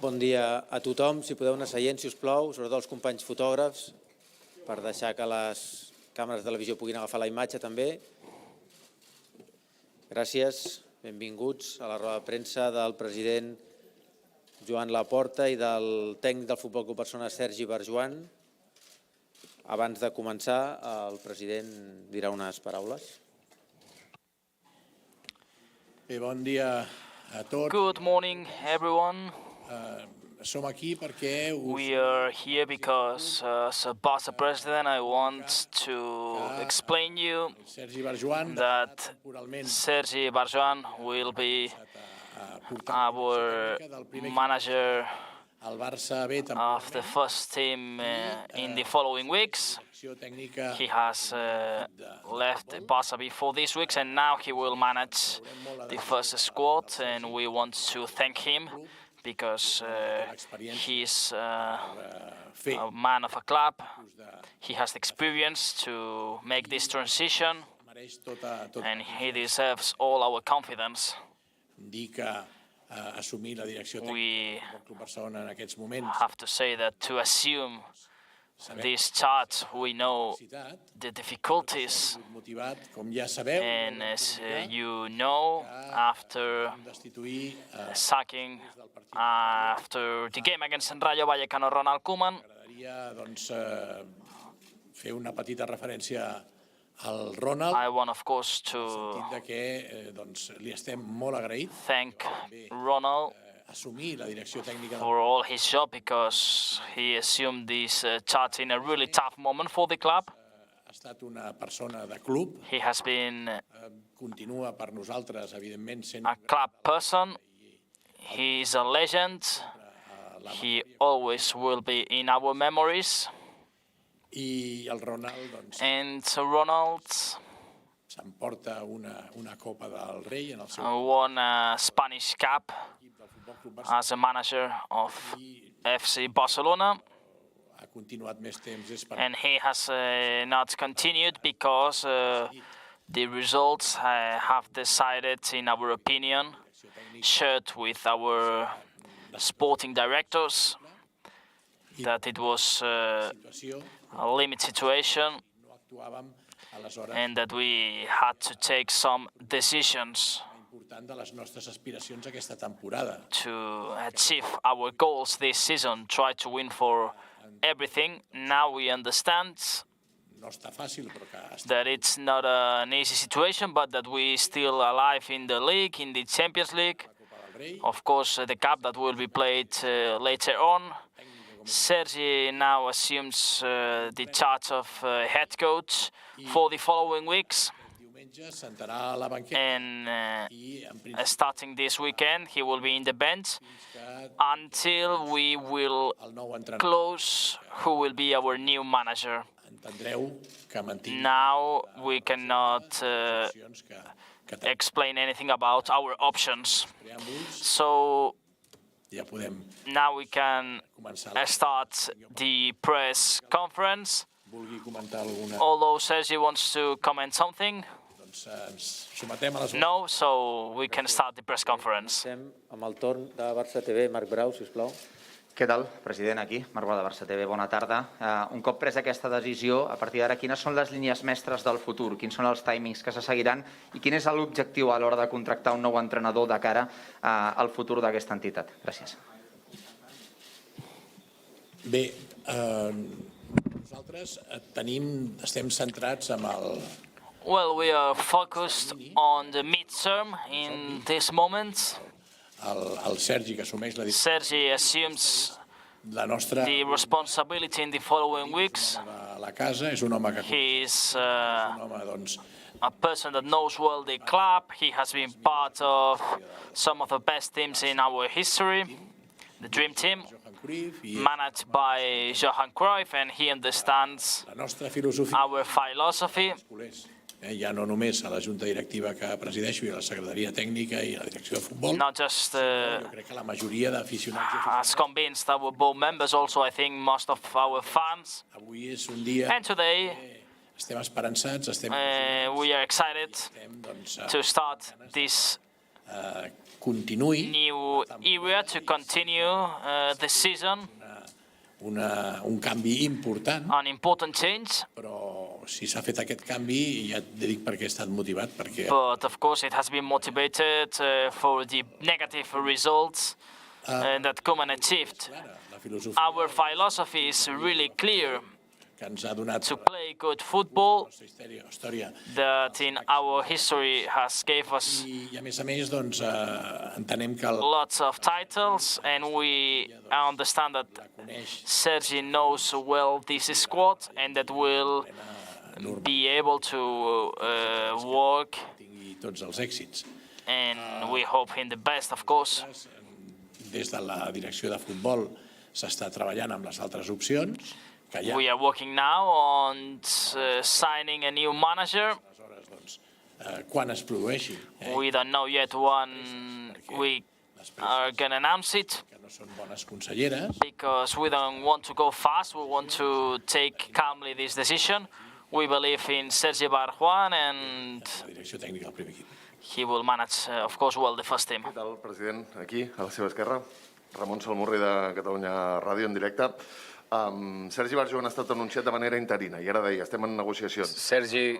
Bon dia a tothom. Si podeu anar seient, si us plau, sobretot els companys fotògrafs, per deixar que les càmeres de televisió puguin agafar la imatge també. Gràcies. Benvinguts a la roda de premsa del president Joan Laporta i del tècnic del Futbol Club Barcelona, Sergi Barjuan. Abans de començar, el president dirà unes paraules. Bé, bon dia a tots. Good morning, everyone. Som aquí perquè We are here because, as a Barca president, I want to explain you Sergi Barjuan that Sergi Barjuan will be our manager al Barça B of the first team in the following weeks. He has left Barca B for these weeks, and now he will manage the first squad, and we want to thank him because he's a man of a club. He has the experience to make this transition, and he deserves all our confidence. We have to say that to assume this charge, we know the difficulties, and as you know, after sacking after the game against Rayo Vallecano, Ronald Koeman, I want, of course, to thank Ronald for all his job, because he assumed this charge in a really tough moment for the club. He has been a club person. He is a legend. He always will be in our memories. And Ronald won a Spanish Cup as a manager of FC Barcelona, and he has not continued because the results have decided, in our opinion, shared with our sporting directors, that it was a limit situation and that we had to take some decisions to achieve our goals this season, try to win for everything. Now we understand that it's not an easy situation, but that we're still alive in the league, in the Champions League. Of course, the cup that will be played later on. Sergi now assumes the charge of head coach for the following weeks. And starting this weekend, he will be in the bench until we will close who will be our new manager. Now we cannot explain anything about our options. So now we can start the press conference. Although Sergi wants to comment something. No, so we can start the press conference. Amb el torn de Barça TV, Marc Brau, sisplau. Què tal, president, aquí? Marc Brau de Barça TV, bona tarda. Un cop presa aquesta decisió, a partir d'ara, quines són les línies mestres del futur? Quins són els timings que se seguiran? I quin és l'objectiu a l'hora de contractar un nou entrenador de cara al futur d'aquesta entitat? Gràcies. Bé, nosaltres estem centrats en el... Well, we are focused on the midterm in this moment. El Sergi, que assumeix la Sergi assumes the responsibility in the following weeks. la casa, és un home que... He is a person that knows well the club. He has been part of some of the best teams in our history, the Dream Team, managed by Joan Cruyff, and he understands our philosophy. Ja no només a la junta directiva que presideixo i a la secretaria tècnica i a la direcció de futbol. Not just crec que la majoria d'aficionats as convinced our board members, also I think most of our fans. Avui és un dia And today estem esperançats, we are excited to start this continuï new area to continue the season, un canvi important, an important change. però si s'ha fet aquest canvi, ja et dic perquè he estat motivat, perquè But of course, it has been motivated for the negative results that Koeman achieved. la filosofia Our philosophy is really clear: que ens ha donat to play good football la història. that in our history has gave us I a més, doncs, entenem que lots of titles, and we understand that coneix Sergi knows well this squad and that will be able to work, tingui tots els èxits. and we hope in the best, of course. Des de la direcció de futbol s'està treballant amb les altres opcions, que ja We are working now on signing a new manager. aleshores, doncs, quan es produeixi, We don't know yet when we are going to announce it, que no són bones conselleres, because we don't want to go fast. We want to take calmly this decision. We believe in Sergi Barjuan, and la direcció tècnica del primer equip. he will manage, of course, well the first team. Què tal, president? Aquí, a la seva esquerra. Ramon Salmurri de Catalunya Ràdio en directe. Sergi Barjuan ha estat anunciat de manera interina i ara deia, estem en negociacions. Sergi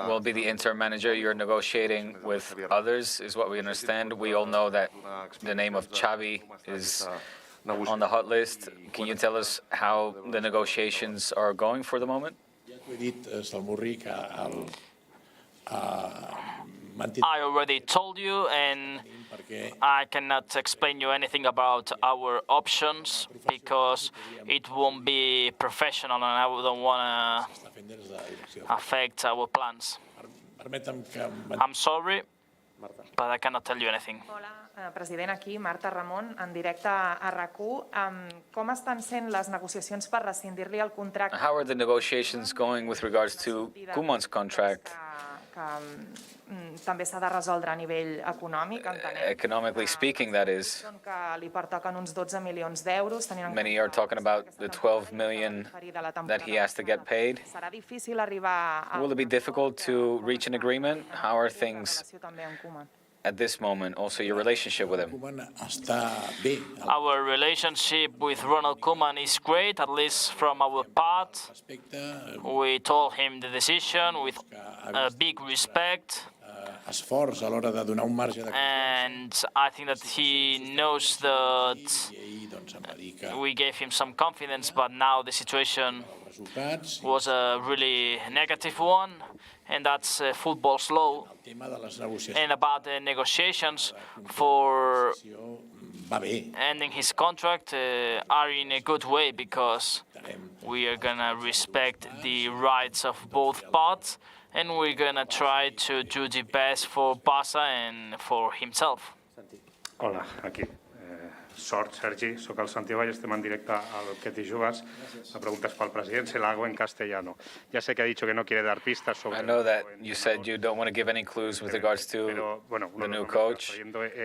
will be the interim manager. You're negotiating with others, is what we understand. We all know that the name of Xavi is on the hot list. Can you tell us how the negotiations are going for the moment? Ja t'ho he dit, Salmurri, que I already told you, and perquè I cannot explain you anything about our options because it won't be professional, and I don't want està fent des de la direcció. to affect our plans. Permetem que I'm sorry, but I cannot tell you anything. Hola, president, aquí, Marta Ramon, en directe a RAC1. Com estan sent les negociacions per rescindir-li el contracte? How are the negotiations going with regards to Koeman's contract? Que també s'ha de resoldre a nivell econòmic, entenem. Economically speaking, that is. Que li pertoquen uns 12 milions d'euros. Many are talking about the 12 million that he has to get paid. Serà difícil arribar a... Will it be difficult to reach an agreement? How are things també amb Koeman? at this moment? Also, your relationship with him. Koeman està bé. Our relationship with Ronald Koeman is great, at least from our part. Respecte, We told him the decision with big respect, esforç a l'hora de donar un marge de and I think that he knows that i ahir doncs, em va dir que we gave him some confidence, but now the situation els resultats i was a really negative one, and that's football's law. el tema de les negociacions And about the negotiations for va bé. ending his contract are in a good way, because we are gonna respect the rights of both parts, and we're gonna try to do the best for Barça and for himself. Hola, aquí. Sort, Sergi, soc el Santiago i estem en directe al Que t'hi jugues. La pregunta és pel president, se la hago en castellano. Ya sé que ha dicho que no quiere dar pistas sobre... I know that you said you don't want to give any clues with regards to the new coach,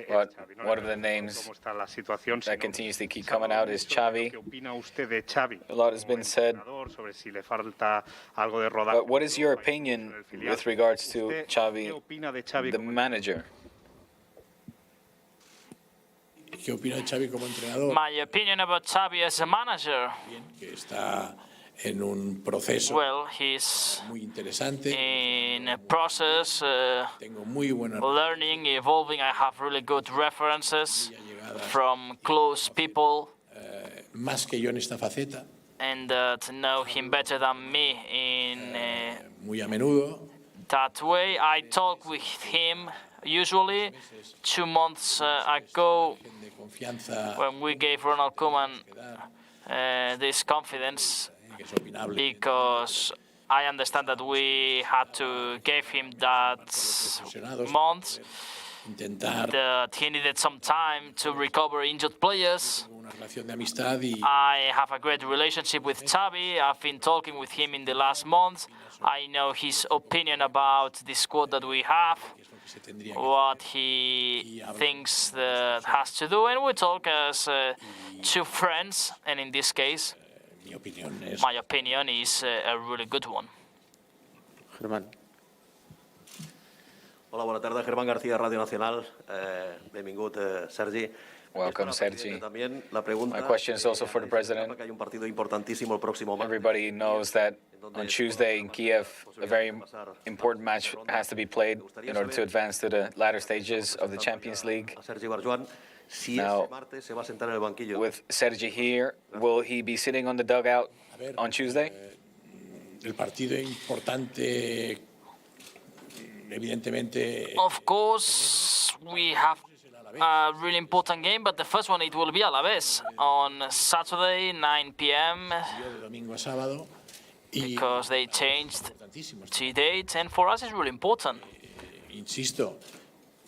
but one of the names ¿Cómo está la situación? that continues to keep coming out is Xavi. ¿Qué opina usted de Xavi? A lot has been said, Sobre si le falta algo de rodaje. but what is your opinion with regards to ¿Qué Xavi, opina de Xavi? the manager? ¿Qué opina de Xavi como entrenador? My opinion about Xavi as a manager, Bien, que está en un proceso well, he's muy interesante. in a process, Tengo muy buena learning, evolving. I have really good references from close people, más que yo en esta faceta, and to know him better than me in muy a menudo. that way. I talk with him usually 2 months ago, De confianza when we gave Ronald Koeman this confidence, que es opinable. because I understand that we had to give him that month, Intentar that he needed some time to recover injured players. una relación de amistad y I have a great relationship with Xavi. I've been talking with him in the last months. I know his opinion about the squad that we have, se tendría que what he thinks that has to do, and we talk as two friends, and in this case, mi opinión es my opinion is a really good one. Germán. Hola, bona tarda. Germán García, Radio Nacional. Benvingut, Sergi. Welcome, Sergi. La pregunta, My question is also for the president. que hay un partido importantísimo el próximo martes. Everybody knows that on Tuesday in Kiev, a very important match has to be played in order to advance to the latter stages of the Champions League. Sergi Barjuan, si Now, ese martes se va a sentar en el banquillo. with Sergi here, will he be sitting on the dugout on Tuesday? El partido importante, evidentemente. Of course, we have a really important game, but the first one, it will be Alaves on Saturday, 9 p.m. De domingo a sábado. because they changed two dates, and for us it's really important. Insisto,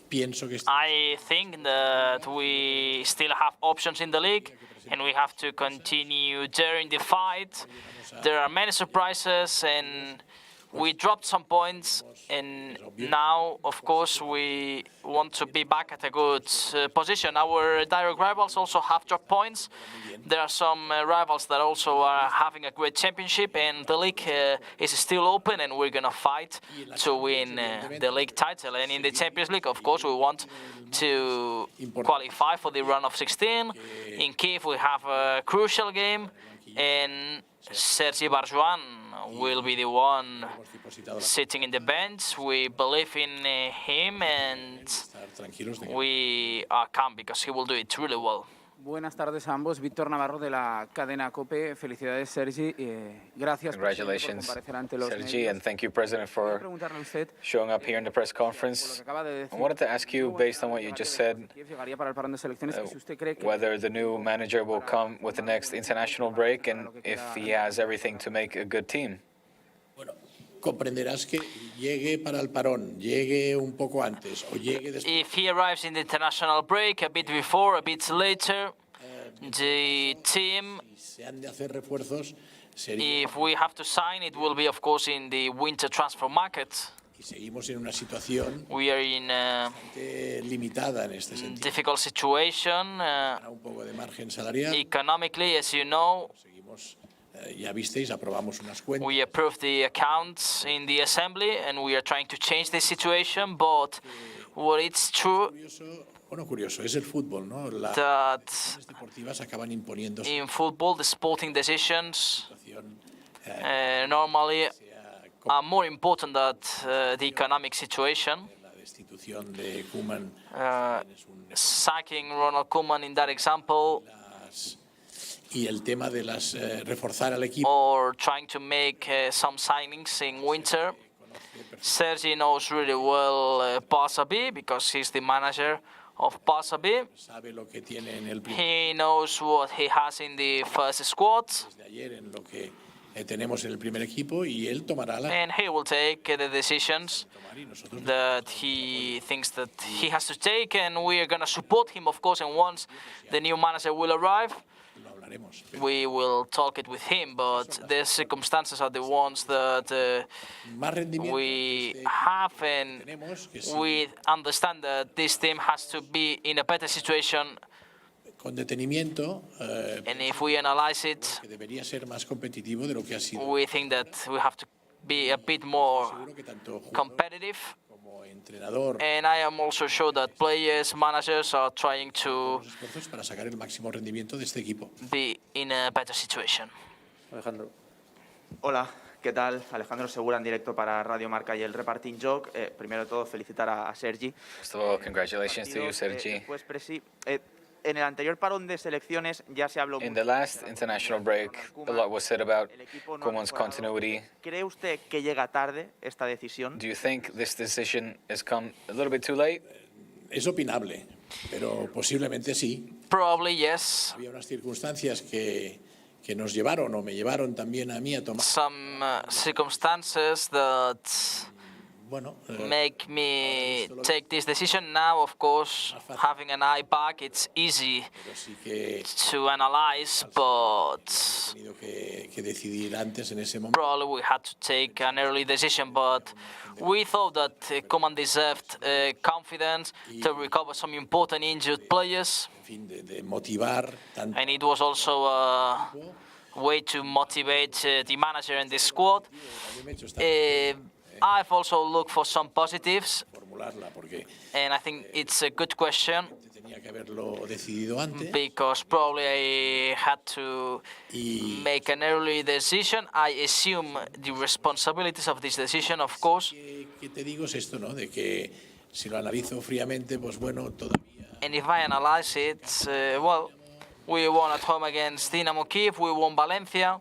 pienso que I think that we still have options in the league, and we have to continue during the fight. There are many surprises, and we dropped some points, and now, of course, we want to be back at a good position. Our direct rivals also have dropped points. There are some rivals that also are having a great championship, and the league is still open, and we're going to fight to win the league title. And in the Champions League, of course, we want to qualify for the round of 16. In Kiev, we have a crucial game, and Sergi Barjuan will be the one sitting in the bench. We believe in him, and we are calm because he will do it really well. Buenas tardes a ambos. Víctor Navarro de la cadena COPE. Felicidades, Sergi. Gracias por comparecer ante los Sergi, and thank you, President, for showing up here in the press conference. I wanted to ask you, based on what you just said, whether the new manager will come with the next international break and if he has everything to make a good team. Comprenderás que llegue para el parón, llegue un poco antes o llegue después. If he arrives in the international break a bit before, a bit later, the team, Se han de hacer refuerzos, if we have to sign, it will be, of course, in the winter transfer market. y seguimos en una situación We are in a limitada en este sentido. difficult situation. Un poco de margen salarial. Economically, as you know, Ya visteis, aprobamos unas cuentas. we approved the accounts in the assembly, and we are trying to change the situation. But what it's true Bueno, curioso, es el fútbol, ¿no? Las that decisiones deportivas acaban imponiéndose. in football, the sporting decisions normally are more important than the economic situation. La destitución de Koeman, Sacking Ronald Koeman in that example, y el tema de las reforzar al equipo. or trying to make some signings in winter. Sergi knows really well Barça B because he's the manager of Barça B. Sabe lo que tiene en el He knows what he has in the first squad, de ayer, en lo que tenemos en el primer equipo, y él tomará la. and he will take the decisions that he thinks that he has to take, and we are going to support him, of course, and once the new manager will arrive, we will talk it with him, but the circumstances are the ones that we have, and we understand that this team has to be in a better situation. Con detenimiento, And if we analyze it, que debería ser más competitivo de lo que ha sido. we think that we have to be a bit more competitive. Entrenador, And I am also sure that players, managers are trying to esfuerzos para sacar el máximo rendimiento de este equipo. be in a better situation. Alejandro. Hola, ¿qué tal? Alejandro Segura en directo para Radio Marca y el Reparting Joc. Primero de todo, felicitar a Sergi. First of all, congratulations to you, Sergi. Pues, Presi, en el anterior parón de selecciones ya se habló In the last international break, a lot was said about Koeman's continuity. ¿Cree usted que llega tarde esta decisión? Do you think this decision has come a little bit too late? Es opinable, pero posiblemente sí. Probably yes. Había unas circunstancias que nos llevaron o me llevaron también a mí a tomar. Some circumstances that Bueno, make me take this decision. Now, of course, having an eye back, it's easy to analyze, but tenido que decidir antes en ese momento. probably we had to take an early decision. But we thought that Koeman deserved confidence to recover some important injured players, En fin, de motivar tanto. and it was also a way to motivate the manager and the squad. I've also looked for some positives, formularla porque and I think it's a good question tenía que haberlo decidido antes. because probably I had to make an early decision. I assume the responsibilities of this decision, of course. Que te digo es esto, ¿no? De que si lo analizo fríamente, pues bueno, todavía. And if I analyze it, well, we won at home against Dinamo Kiev, we won Valencia,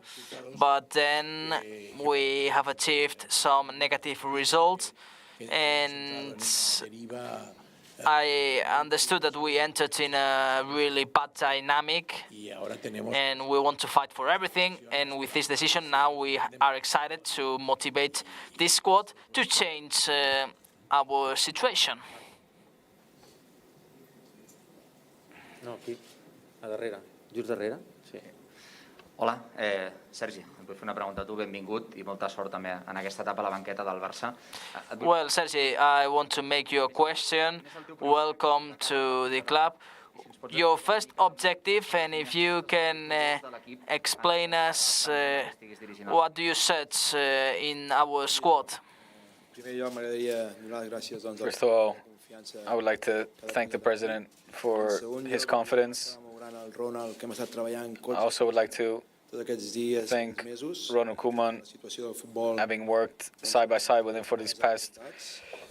but then we have achieved some negative results, and I understood that we entered in a really bad dynamic, and we want to fight for everything, and with this decision now we are excited to motivate this squad to change our situation. No, aquí, a darrere, just darrere. Sí. Hola, Sergi, et vull fer una pregunta a tu, benvingut i molta sort també en aquesta etapa a la banqueta del Barça. Well, Sergi, I want to make you a question. Welcome to the club. Your first objective, and if you can explain us what do you set in our squad? First of all, I would like to thank the president for his confidence. I also would like to thank Ronald Koeman, having worked side by side with him for these past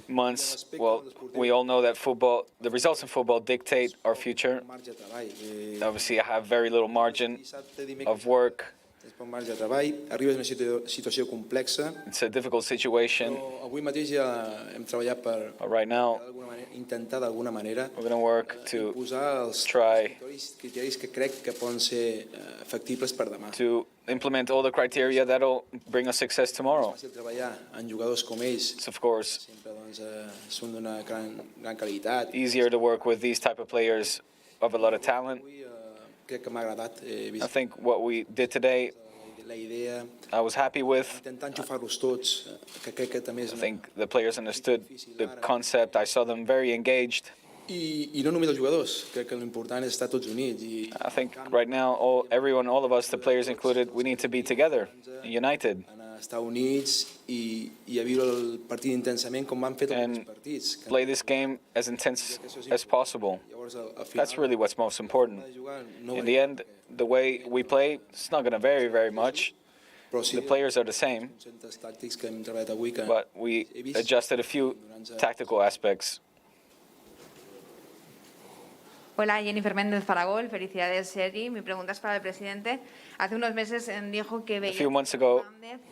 months. Well, we all know that football, the results in football dictate our future. Obviously, I have very little margin of work. It's a difficult situation. Right now, we're going to work to try to implement all the criteria that'll bring us success tomorrow. It's, of course, easier to work with these type of players of a lot of talent. I think what we did today, I was happy with. I think the players understood the concept. I saw them very engaged. I think right now, all of us, the players included, we need to be together, united. And play this game as intense as possible. That's really what's most important. In the end, the way we play, it's not going to vary very much. The players are the same, but we adjusted a few tactical aspects. Hola, Jennifer Méndez Faragol. Felicidades, Sergi. Mi pregunta es para el presidente. Hace unos meses dijo que veía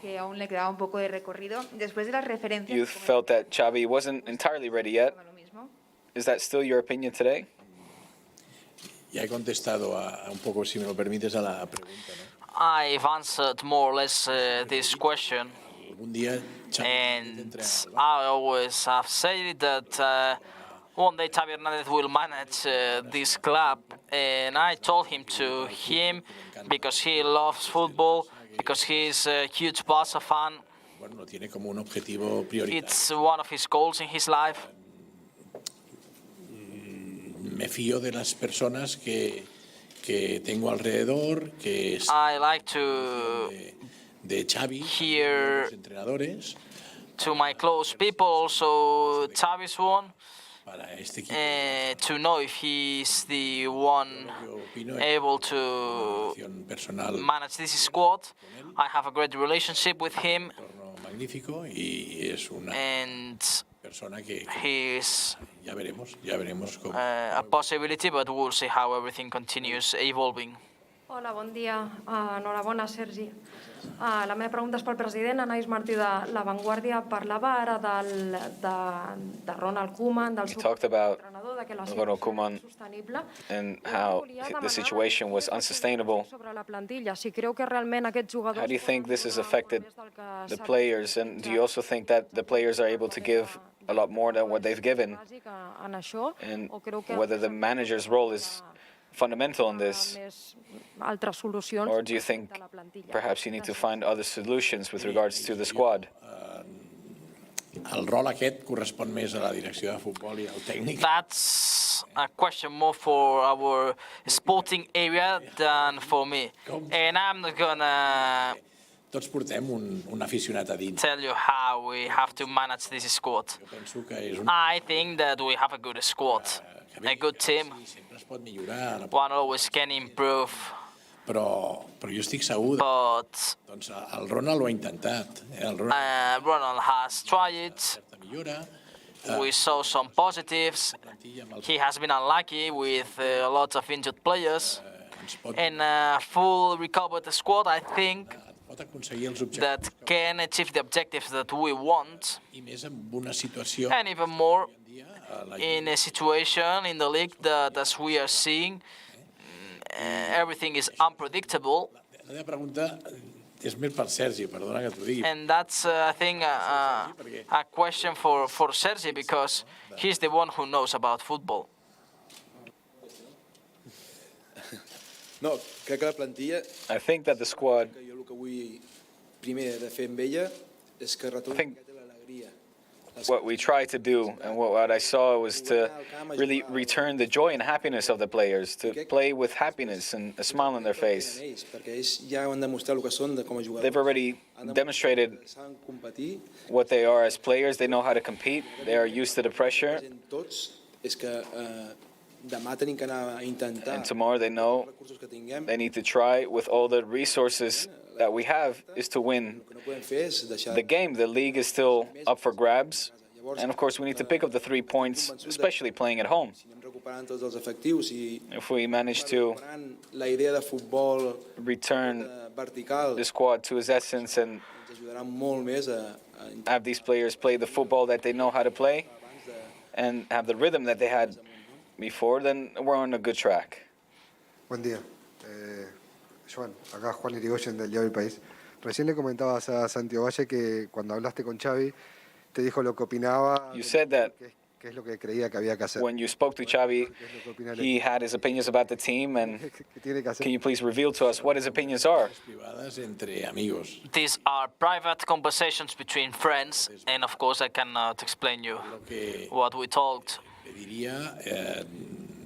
que aún le quedaba un poco de recorrido. Después de las referencias. You felt that Xavi wasn't entirely ready yet. Is that still your opinion today? Ya he contestado un poco, si me lo permites, a la pregunta, ¿no? I've answered more or less this question, and I always have said that one day Xavi Hernandez will manage this club, and I told him because he loves football, because he's a huge Barca fan. It's one of his goals in his life. Me fío de las personas que tengo alrededor, que I like to de Xavi, hear los entrenadores, to my close people, also Xavi's one, to know if he's the one able to manage this squad. I have a great relationship with him, and he's a possibility, but we'll see how everything continues evolving. Hola, bon dia. Enhorabona, Sergi. La meva pregunta és pel president. Anaïs Martí de La Vanguardia parlava ara de Ronald Koeman, del seu entrenador, de que la situació era sostenible. And how the situation was unsustainable. Sobre la plantilla, si creu que realment aquests jugadors... How do you think this has affected the players? And do you also think that the players are able to give a lot more than what they've given? And whether the manager's role is fundamental in this, or do you think perhaps you need to find other solutions with regards to the squad? El rol aquest correspon més a la direcció de futbol i al tècnic. That's a question more for our sporting area than for me. And I'm not gonna tots portem un aficionat a dins. tell you how we have to manage this squad. I think that we have a good squad, a good team. Sempre es pot millorar, One always can improve, però jo estic segur but doncs el Ronald ho ha intentat. El Ronald has tried it. millora. We saw some positives. He has been unlucky with lots of injured players. And a full recovered squad, I think, pot aconseguir els objectius that can achieve the objectives that we want, i més en una situació and even more in a situation in the league that, as we are seeing, everything is unpredictable. La meva pregunta és més per Sergi, perdona que t'ho digui. And that's, I think, a question for Sergi, because he's the one who knows about football. No, crec que la plantilla... I think that the squad... Jo el que vull primer de fer amb ella és que retorni l'alegria. What we tried to do and what I saw was to really return the joy and happiness of the players, to play with happiness and a smile on their face. Perquè ells ja han demostrat el que són com a jugadors. They've already demonstrated what they are as players. They know how to compete. They are used to the pressure. Tots és que demà tenim que anar a intentar And tomorrow they know they need to try with all the resources that we have is to win the game. The league is still up for grabs. And of course we need to pick up the 3 points, especially playing at home. If we manage to return the squad to its essence and have these players play the football that they know how to play and have the rhythm that they had before, then we're on a good track. Buen día. Joan, acá Juan Irigoyen del Diario del País. Recién le comentabas a Santiago Valle que cuando hablaste con Xavi te dijo lo que opinaba. You said that qué es lo que creía que había que hacer. when you spoke to Xavi, he had his opinions about the team, and can you please reveal to us what his opinions are? These are private conversations between friends, and of course I cannot explain you what we talked.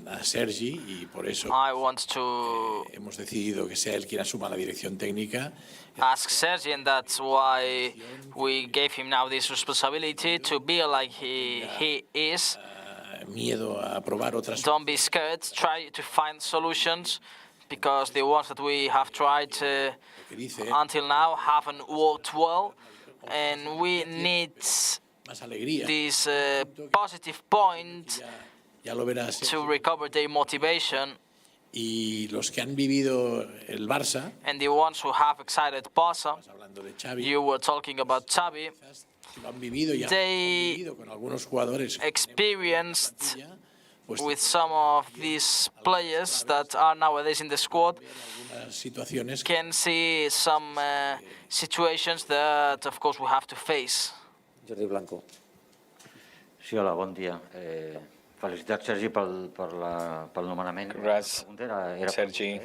A Sergi y por eso hemos decidido que sea él quien asuma la dirección técnica. Ask Sergi, and that's why we gave him now this responsibility to be like he is. Miedo a probar otras. Don't be scared. Try to find solutions, because the ones that we have tried until now haven't worked well, and we need this positive point to recover their motivation. Y los que han vivido el Barça, and the ones who have excited Barca, you were talking about Xavi, they experienced with some of these players that are nowadays in the squad, can see some situations that, of course, we have to face. Jordi Blanco. Sí, hola, bon dia. Felicitats, Sergi, pel nomenament. Congrats, Sergi.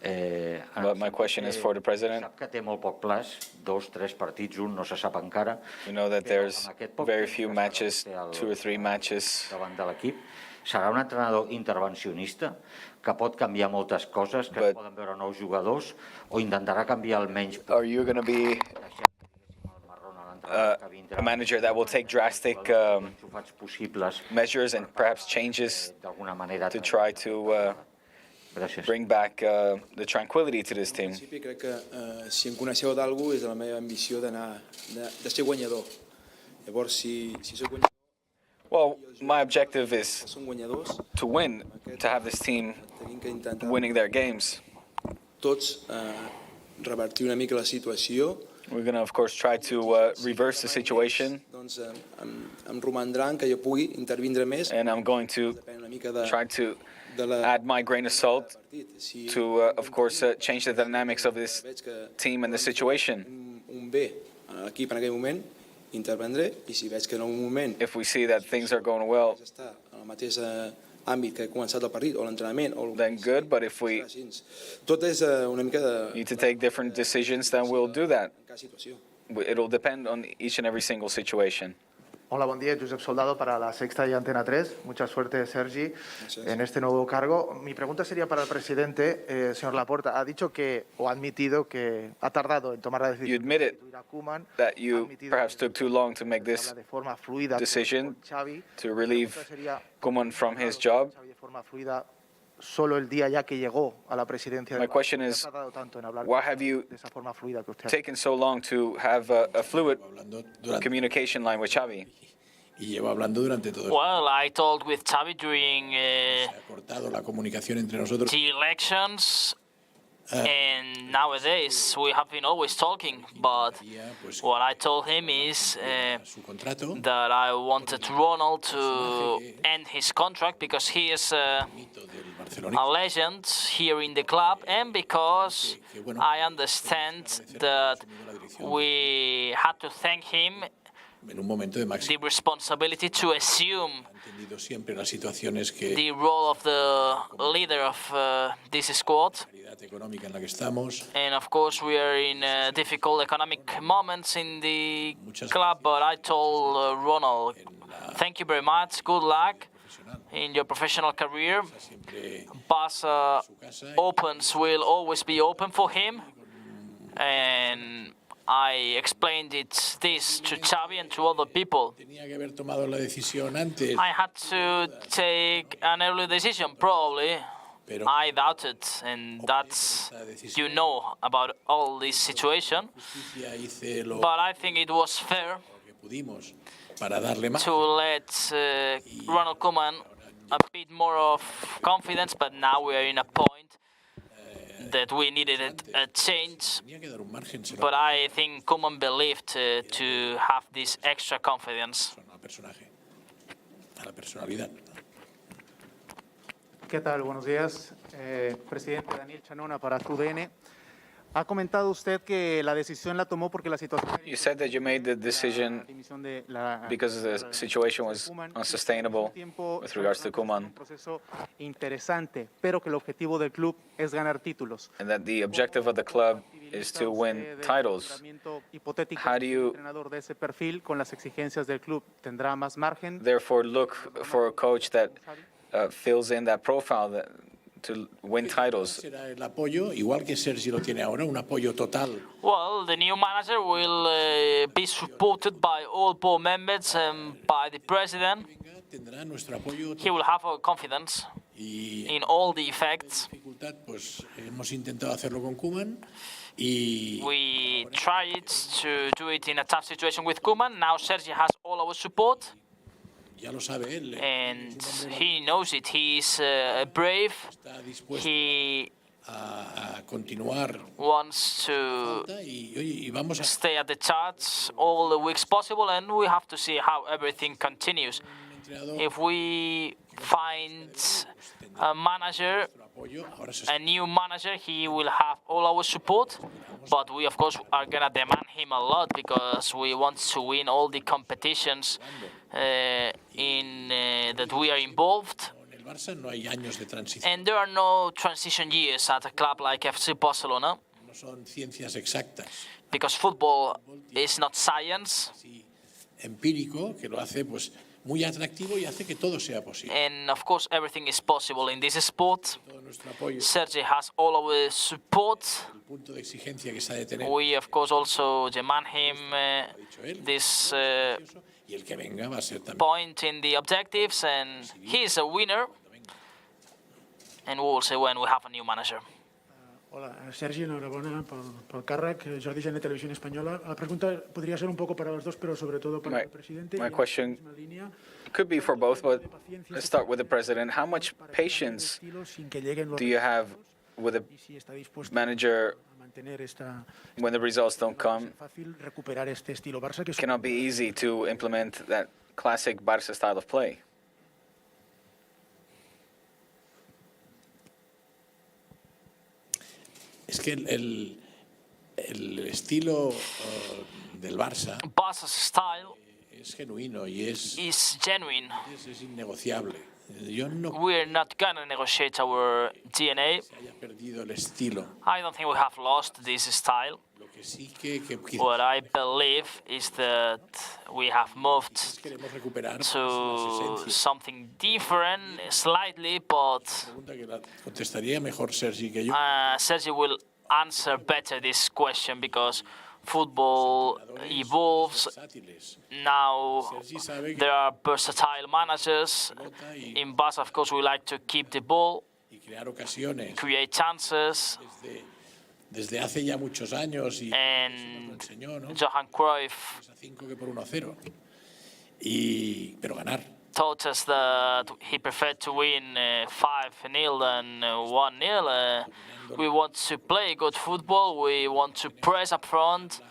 But my question is for the president. Sap que té molt poc plaç, 2, 3 partits, un no se sap encara. We know that there's very few matches, 2 or 3 matches. Davant de l'equip. Serà un entrenador intervencionista que pot canviar moltes coses, que poden veure nous jugadors, o intentarà canviar almenys... Are you going to be a manager that will take drastic measures and perhaps changes to try to bring back the tranquility to this team? Crec que si em coneixeu d'algú és la meva ambició de ser guanyador. Llavors, si soc guanyador... Well, my objective is to win, to have this team winning their games. Tots revertir una mica la situació. We're going to, of course, try to reverse the situation. Doncs em romandran que jo pugui intervindre més. And I'm going to try to add my grain of salt to, of course, change the dynamics of this team and the situation. Un bé a l'equip en aquell moment, intervendré, i si veig que en un moment... If we see that things are going well, en el mateix àmbit que ha començat el partit, o l'entrenament... then good, but if we tot és una mica de... need to take different decisions, then we'll do that. It'll depend on each and every single situation. Hola, buen día. Josep Soldado para La Sexta y Antena 3. Mucha suerte, Sergi, en este nuevo cargo. Mi pregunta sería para el presidente, señor Laporta. Ha dicho que, o ha admitido que ha tardado en tomar la decisión. You admitted de Koeman, that you perhaps took too long to make this de forma fluida decision con Xavi. to relieve Koeman from his job. Xavi de forma fluida solo el día ya que llegó a la presidencia. My question is, why have you taken so long to have a fluid communication line with Xavi? Y llevo hablando durante todo Well, I talked with Xavi during cortado la comunicación entre nosotros. the elections, and nowadays we have been always talking, but what I told him is that I wanted Ronald to end his contract because he is a legend here in the club, and because I understand that we had to thank him en un momento de máximo. the responsibility to assume Entendido siempre las situaciones que the role of the leader of this squad. económica en la que estamos. And of course, we are in difficult economic moments in the club, but I told Ronald, thank you very much, good luck in your professional career. Barca opens will always be open for him, and I explained this to Xavi and to other people. Tenía que haber tomado la decisión antes. I had to take an early decision, probably. I doubted, and that's, you know, about all this situation. But I think it was fair to let Ronald Koeman a bit more of confidence, but now we are in a point that we needed a change. But I think Koeman believed to have this extra confidence. A la personalidad. ¿Qué tal? Buenos días. Presidente Daniel Chanona para TUDN. Ha comentado usted que la decisión la tomó porque la situación... You said that you made the decision because the situation was unsustainable with regards to Koeman. Un proceso interesante, pero que el objetivo del club es ganar títulos. And that the objective of the club is to win titles. How do you De ese perfil con las exigencias del club tendrá más margen. therefore look for a coach that fills in that profile to win titles? Será el apoyo, igual que Sergi lo tiene ahora, un apoyo total. Well, the new manager will be supported by all board members and by the president. Tendrá nuestro apoyo. He will have our confidence in all the effects. Pues hemos intentado hacerlo con Koeman. We tried to do it in a tough situation with Koeman. Now Sergi has all our support. Ya lo sabe él. And he knows it. He is brave. He wants to stay at the charts all the weeks possible, and we have to see how everything continues. If we find a manager, a new manager, he will have all our support. But we, of course, are going to demand him a lot because we want to win all the competitions in that we are involved. And there are no transition years at a club like FC Barcelona. No son ciencias exactas. Because football is not science. Empírico, que lo hace pues muy atractivo y hace que todo sea posible. And of course, everything is possible in this sport. Sergi has all our support. We, of course, also demand him this point in the objectives, and he is a winner. And we will see when we have a new manager. Hola, Sergi, enhorabuena pel càrrec. Jordi Gené, Televisió Espanyola. La pregunta podria ser un poco para los dos, pero sobre todo para el presidente. My question could be for both, but let's start with the president. How much patience do you have with a manager when the results don't come? It cannot be easy to implement that classic Barca style of play. Es que el estilo del Barça Barca's style es genuino y es genuine. Es innegociable. We're not going to negotiate our DNA. I don't think we have lost this style. What I believe is that we have moved to something different, slightly, but Sergi will answer better this question because football evolves. Now there are versatile managers. In Barca, of course, we like to keep the ball, create chances. Desde hace ya muchos años y And enseñó, ¿no? Johan Cruyff pero ganar. Taught us that he preferred to win 5-0 than 1-0. We want to play good football. We want to press up front,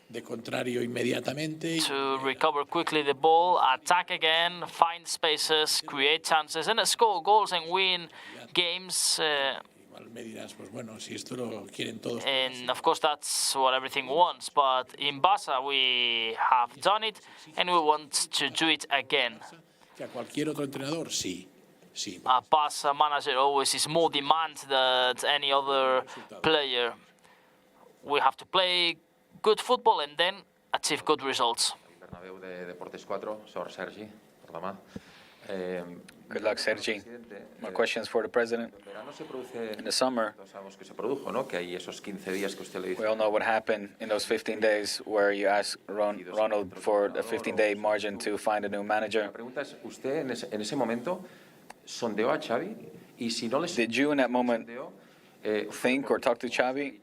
De contrario inmediatamente. to recover quickly the ball, attack again, find spaces, create chances, and score goals and win games. Me dirás, pues bueno, si esto lo quieren todos. And of course, that's what everything wants. But in Barca, we have done it, and we want to do it again. Que a cualquier otro entrenador, sí. A Barca manager always is more demand than any other player. We have to play good football and then achieve good results. Bernabéu de Deportes 4, sort Sergi, per demà. Good luck, Sergi. More questions for the president. In the summer, we all know what happened in those 15 days where you asked Ronald for a 15-day margin to find a new manager. Did you in that moment think or talk to Xavi?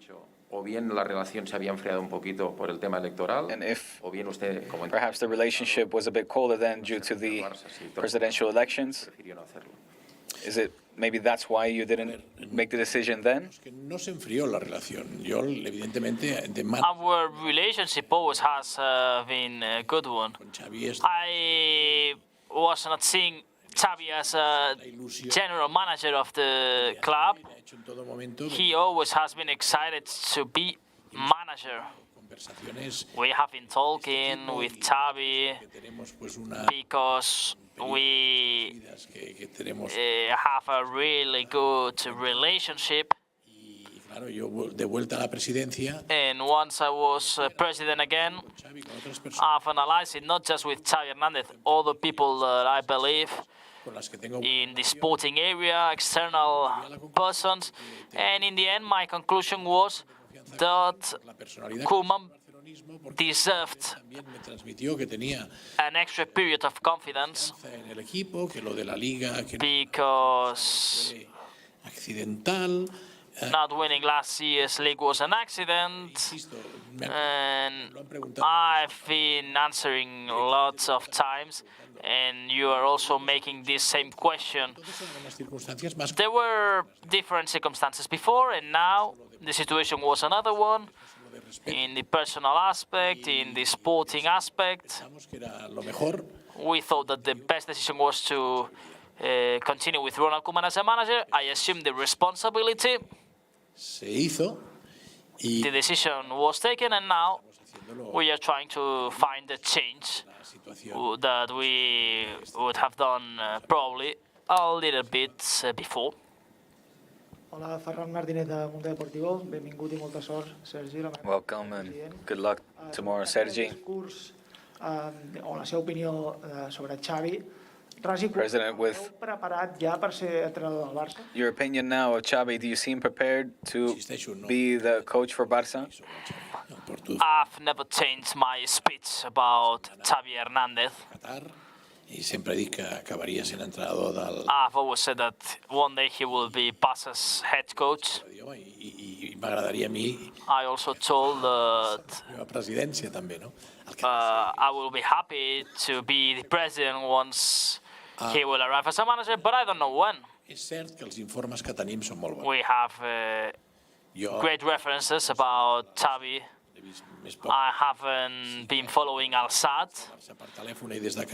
O bien la relación se había enfriado un poquito por el tema electoral, and if o bien usted, como perhaps the relationship was a bit colder then due to the presidential elections. Is it maybe that's why you didn't make the decision then? No se enfrió la relación. Yo, evidentemente, Our relationship always has been a good one. I was not seeing Xavi as a general manager of the club. He always has been excited to be manager. We have been talking with Xavi because we have a really good relationship. And once I was president again, I've analyzed it not just with Xavi Hernandez, all the people that I believe in the sporting area, external persons, and in the end my conclusion was that Koeman deserved an extra period of confidence because not winning last year's league was an accident, and I've been answering lots of times, and you are also making this same question. There were different circumstances before, and now the situation was another one, in the personal aspect, in the sporting aspect. We thought that the best decision was to continue with Ronald Koeman as a manager. I assumed the responsibility. The decision was taken, and now we are trying to find a change that we would have done probably a little bit before. Hola, Ferran Martínez de Mundo Deportivo. Benvingut I molta sort, Sergi. Welcome and good luck tomorrow, Sergi. O la seva opinió sobre Xavi. President, with your opinion now of Xavi, do you seem prepared to be the coach for Barca? I've never changed my speech about Xavi Hernandez. I've always said that one day he will be Barca's head coach. I also told that I will be happy to be the president once he will arrive as a manager, but I don't know when. We have great references about Xavi. I haven't been following Al-Sad.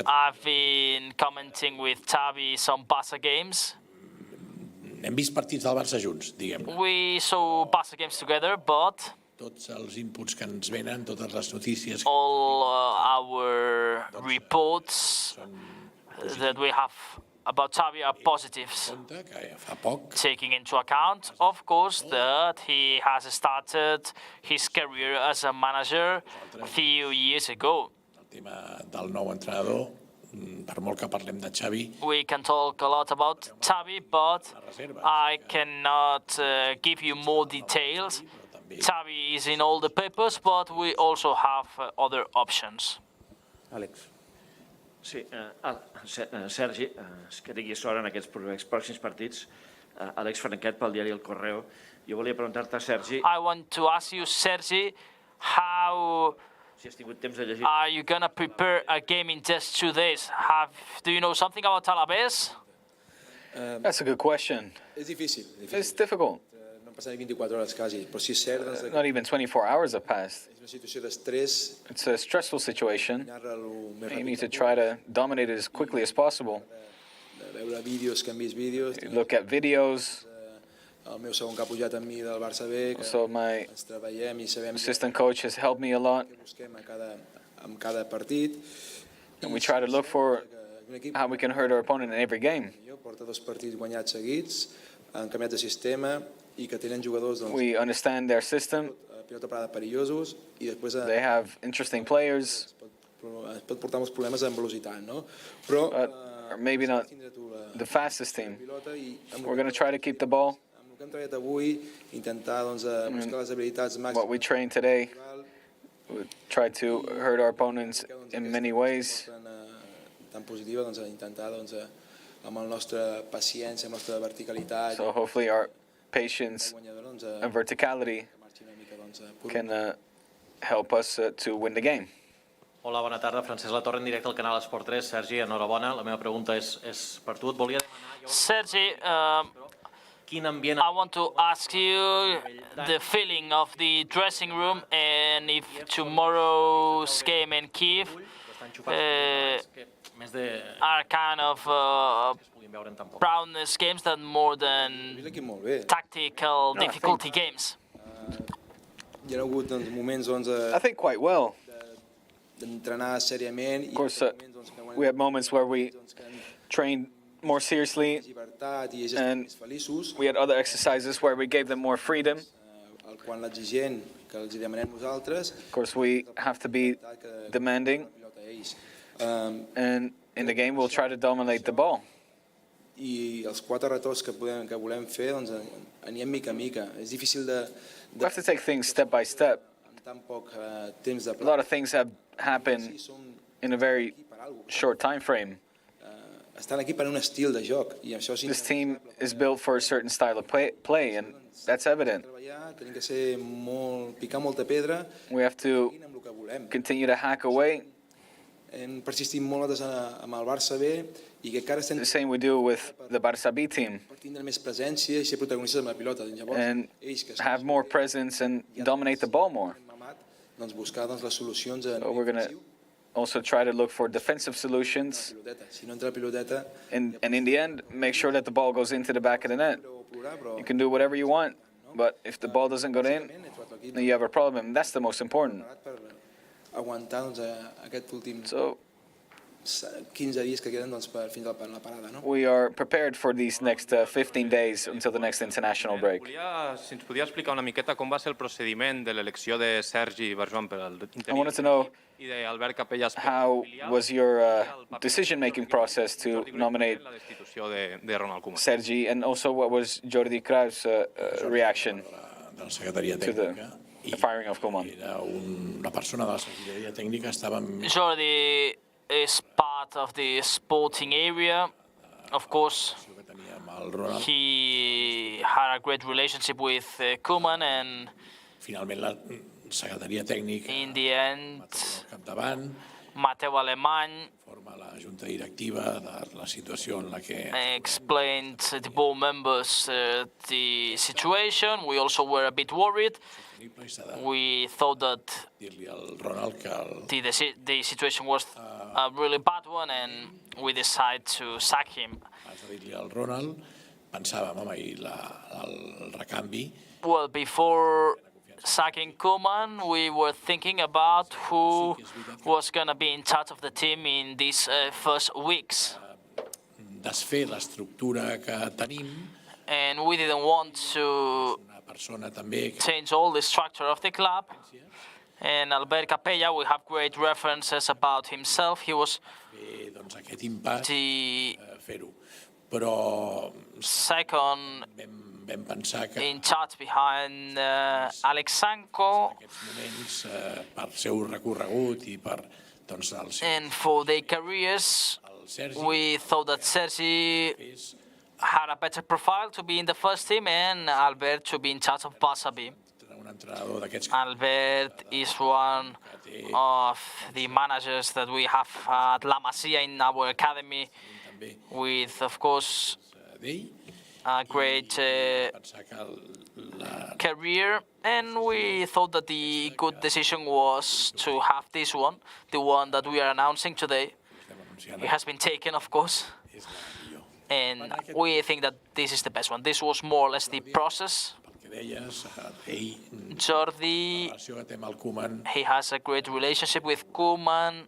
I've been commenting with Xavi some Barca games. We saw Barca games together, but all our reports that we have about Xavi are positives, taking into account, of course, that he has started his career as a manager a few years ago. We can talk a lot about Xavi, but I cannot give you more details. Xavi is in all the papers, but we also have other options. Àlex. Sí, Sergi, que digui sort en aquests pròxims partits. Àlex Franquet, pel diari El Correo. Jo volia preguntar-te, Sergi... I want to ask you, Sergi, how are you going to prepare a game in just 2 days? Do you know something about Alavés? That's a good question. És difícil. It's difficult. No han passat 24 hores quasi, però sí és cert... Not even 24 hours have passed. És una situació d'estrès. It's a stressful situation. You need to try to dominate it as quickly as possible. Veure vídeos, que han vist vídeos. Look at videos. El meu segon que ha pujat amb mi del Barça B, que So my ens treballem i sabem assistant coach has helped me a lot. què busquem en cada partit. And we try to look for how we can hurt our opponent in every game. Porta 2 partits guanyats seguits, han canviat de sistema i que tenen jugadors We understand their system. pilota parada perillosos i després They have interesting players. es pot portar molts problemes amb velocitat, no? Però Or maybe not the fastest team. We're going to try to keep the ball. el que hem treballat avui, intentar buscar les habilitats màximes. What we trained today, we try to hurt our opponents in many ways. Tan positiva, intentar amb la nostra paciència, amb la nostra verticalitat. So hopefully our patience and verticality can help us to win the game. Hola, bona tarda. Francesc Latorre, en directe al canal Esport 3. Sergi, enhorabona. La meva pregunta és per tu. Et volia demanar... Sergi, I want to ask you the feeling of the dressing room and if tomorrow's game in Kiev are kind of proudness games than more than tactical difficulty games. Hi ha hagut moments I think quite well. d'entrenar seriament. Of course, we had moments where we trained more seriously, and we had other exercises where we gave them more freedom. Quan l'exigent que els demanem nosaltres. Of course, we have to be demanding, and in the game we'll try to dominate the ball. I els 4 retorns que volem fer, anirem mica a mica. És difícil de... We have to take things step by step. Tan poc temps de A lot of things have happened in a very short time frame. Estan aquí per un estil de joc i això sí. This team is built for a certain style of play, and that's evident. Tenim que ser picar molta pedra. We have to continue to hack away. Hem persistit molt amb el Barça B i que encara estem... The same we do with the Barça B team. Tindre més presència i ser protagonistes amb la pilota. And have more presence and dominate the ball more. Doncs buscar les solucions. So we're going to also try to look for defensive solutions. And in the end, make sure that the ball goes into the back of the net. You can do whatever you want, but if the ball doesn't go in, then you have a problem. And that's the most important. So, 15 dies que queden fins a la parada, no? We are prepared for these next 15 days until the next international break. Si ens podia explicar una miqueta com va ser el procediment de l'elecció de Sergi Barjuan per al I wanted to know how was your decision-making process to nominate Sergi, and also what was Jordi Cruijff's reaction to the firing of Koeman. Jordi is part of the sporting area. Of course, he had a great relationship with Koeman, and in the end, Mateu Alemany explained to the board members the situation. We also were a bit worried. We thought that the situation was a really bad one, and we decided to sack him. Well, before sacking Koeman, we were thinking about who was going to be in charge of the team in these first weeks. desfer l'estructura que tenim. And we didn't want to change all the structure of the club. And Albert Capella, we have great references about himself. He was the second in charge behind Alex Sanko. And for their careers, we thought that Sergi had a better profile to be in the first team and Albert to be in charge of Barça B. Albert is one of the managers that we have at La Masia in our academy, with, of course, a great career, and we thought that the good decision was to have this one, the one that we are announcing today. It has been taken, of course, and we think that this is the best one. This was more or less the process. Jordi, he has a great relationship with Koeman,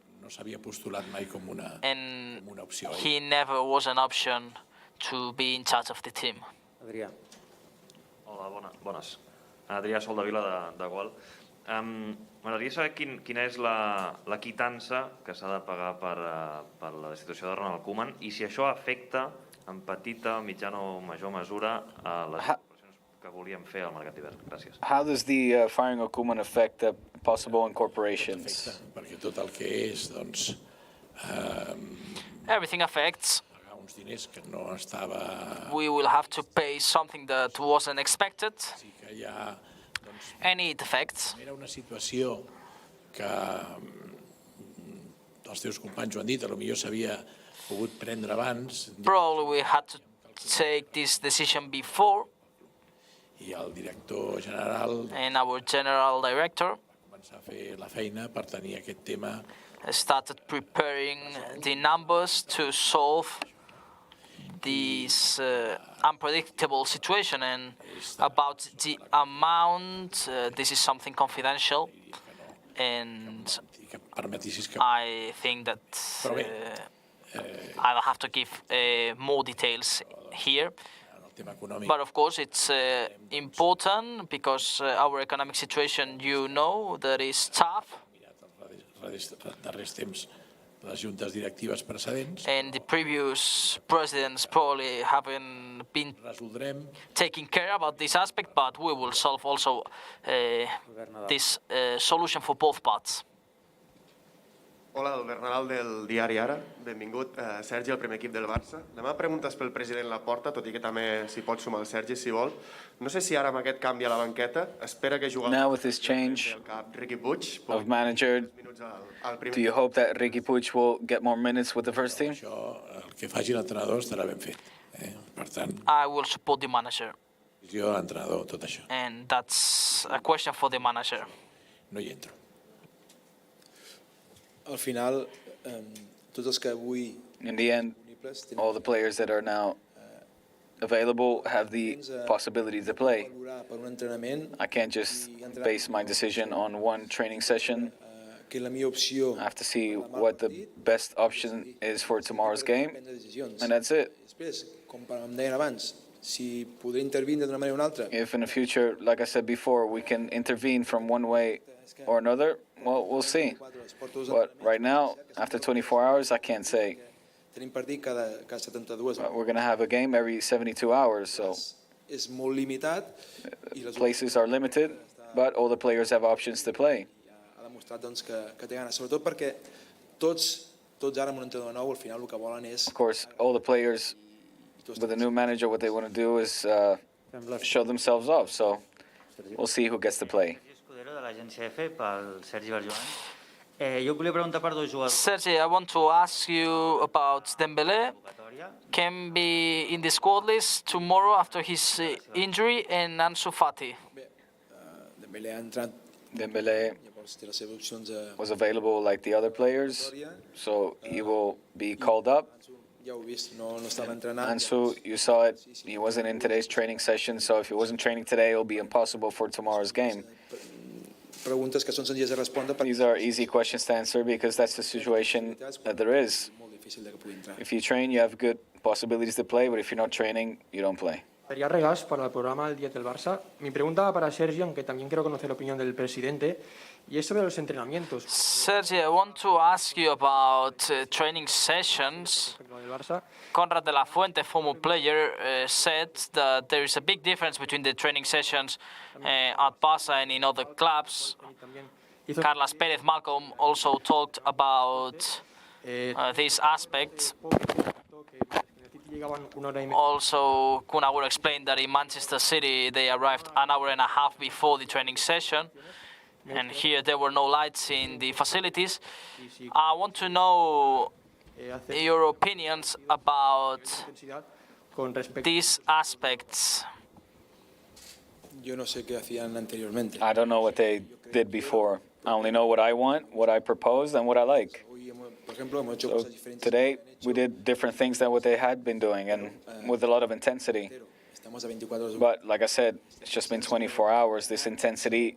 and he never was an option to be in charge of the team. Adrià. Hola, bones. Adrià Soldavila, de Gol. M'agradaria saber quina és la quitança que s'ha de pagar per la destitució de Ronald Koeman i si això afecta en petita, mitjana o major mesura a les incorporacions que volíem fer al mercat d'hivern. Gràcies. How does the firing of Koeman affect the possible incorporations? Perquè tot el que és, doncs... Everything affects. Uns diners que no estava... We will have to pay something that wasn't expected. Sí que hi ha... And it affects. Era una situació que els teus companys ho han dit, potser s'havia pogut prendre abans. Probably we had to take this decision before. I el director general... And our general director... començar a fer la feina per tenir aquest tema... started preparing the numbers to solve this unpredictable situation, and about the amount, this is something confidential, and I think that I don't have to give more details here. But of course it's important because our economic situation, you know, that is tough. Darrers temps, les juntes directives precedents. And the previous presidents probably haven't been taking care about this aspect, but we will solve also this solution for both parts. Hola, el Bernal del diari Ara. Benvingut, Sergi, al primer equip del Barça. La meva pregunta és pel president Laporta, tot i que també s'hi pot sumar el Sergi, si vol. No sé si ara amb aquest canvi a la banqueta espera que jugui now with this change Riqui Puig of manager, do you hope that Riqui Puig will get more minutes with the first team? El que faci l'entrenador estarà ben fet. Per tant, I will support the manager. jo, entrenador, tot això. And that's a question for the manager. No hi entro. Al final, tots els que avui... In the end, all the players that are now available have the possibility to play. I can't just base my decision on one training session. I have to see what the best option is for tomorrow's game, and that's it. If in the future, like I said before, we can intervene from one way or another, well, we'll see. But right now, after 24 hours, I can't say. We're going to have a game every 72 hours, so places are limited, but all the players have options to play. Of course, all the players with a new manager, what they want to do is show themselves off, so we'll see who gets to play. De l'agència F pel Sergi Barjuan. Jo volia preguntar per dos jugadors. Sergi, I want to ask you about Dembélé. Can be in the squad list tomorrow after his injury, and Ansu Fati. Dembélé was available like the other players, so he will be called up. Ansu, you saw it, he wasn't in today's training session, so if he wasn't training today, it will be impossible for tomorrow's game. These are easy questions to answer because that's the situation that there is. If you train, you have good possibilities to play, but if you're not training, you don't play. María Regás, para el programa El 10 del Barça. Mi pregunta va para Sergi, aunque también quiero conocer la opinión del presidente, y es sobre los entrenamientos. Sergi, I want to ask you about training sessions. Conrad de la Fuente, former player, said that there is a big difference between the training sessions at Barça and in other clubs. Carlos Pérez Malcolm also talked about this aspect. Also, Kun Agüero explained that in Manchester City they arrived an hour and a half before the training session, and here there were no lights in the facilities. I want to know your opinions about these aspects. I don't know what they did before. I only know what I want, what I proposed, and what I like. So today, we did different things than what they had been doing, and with a lot of intensity. But like I said, it's just been 24 hours. This intensity,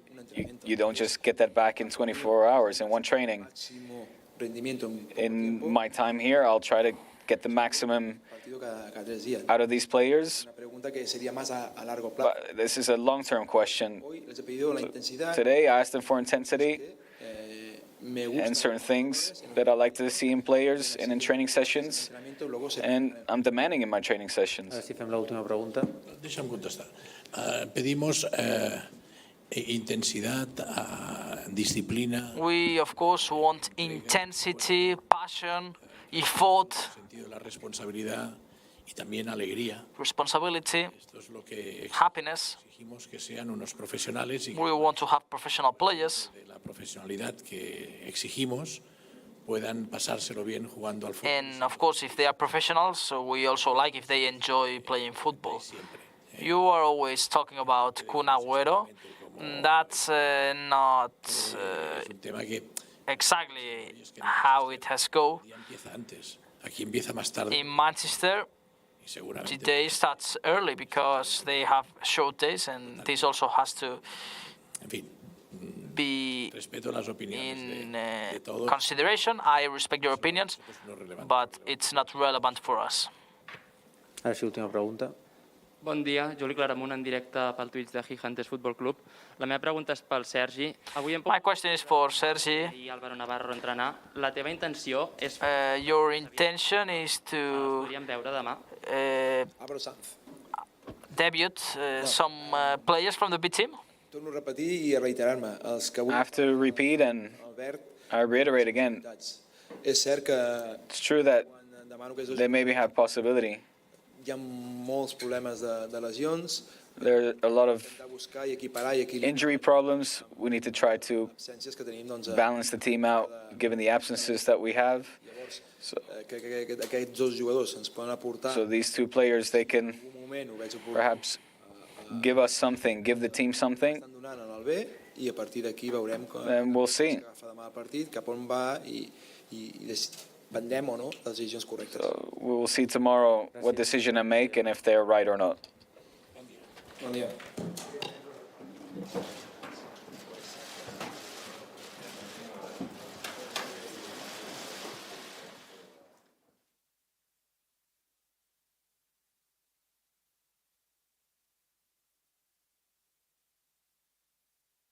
you don't just get that back in 24 hours in one training. In my time here, I'll try to get the maximum out of these players. But this is a long-term question. So today, I asked them for intensity and certain things that I like to see in players and in training sessions, and I'm demanding in my training sessions. Deixa'm contestar. Pedimos intensidad, disciplina. We, of course, want intensity, passion, effort, La responsabilidad y también alegría. responsibility, Esto es lo que happiness. exigimos que sean unos profesionales y We want to have professional players. de la profesionalidad que exigimos puedan pasárselo bien jugando al fútbol. And of course, if they are professionals, so we also like if they enjoy playing football. You are always talking about Kun Agüero. That's not exactly how it has gone. Aquí empieza más tarde. In Manchester, the day starts early because they have short days, and this also has to be in consideration. I respect your opinions, but it's not relevant for us. Ara sí, última pregunta. Bon dia, Juli Claramunt, en directe pel Twitch de Gigantes Futbol Club. La meva pregunta és pel Sergi. Avui My question is for Sergi. I Álvaro Navarro entrenar. La teva intenció és... Your intention is to podríem veure demà. Debut some players from the B team. Torno a repetir i a reiterar-me. I have to repeat and I reiterate again. És cert que It's true that they maybe have possibility. hi ha molts problemes de lesions. There are a lot of Buscar i equiparar i equilibrar injury problems. We need to try to absències que tenim, doncs, balance the team out, given the absences that we have. So, que aquests dos jugadors ens poden aportar. so these two players, they can Un moment ho veig oportú. perhaps give us something, give the team something, Estan donant en el B i a partir d'aquí veurem and we'll see. agafa demà el partit, cap on va i prendrem o no les decisions correctes. We will see tomorrow what decision I make and if they're right or not. Bon dia.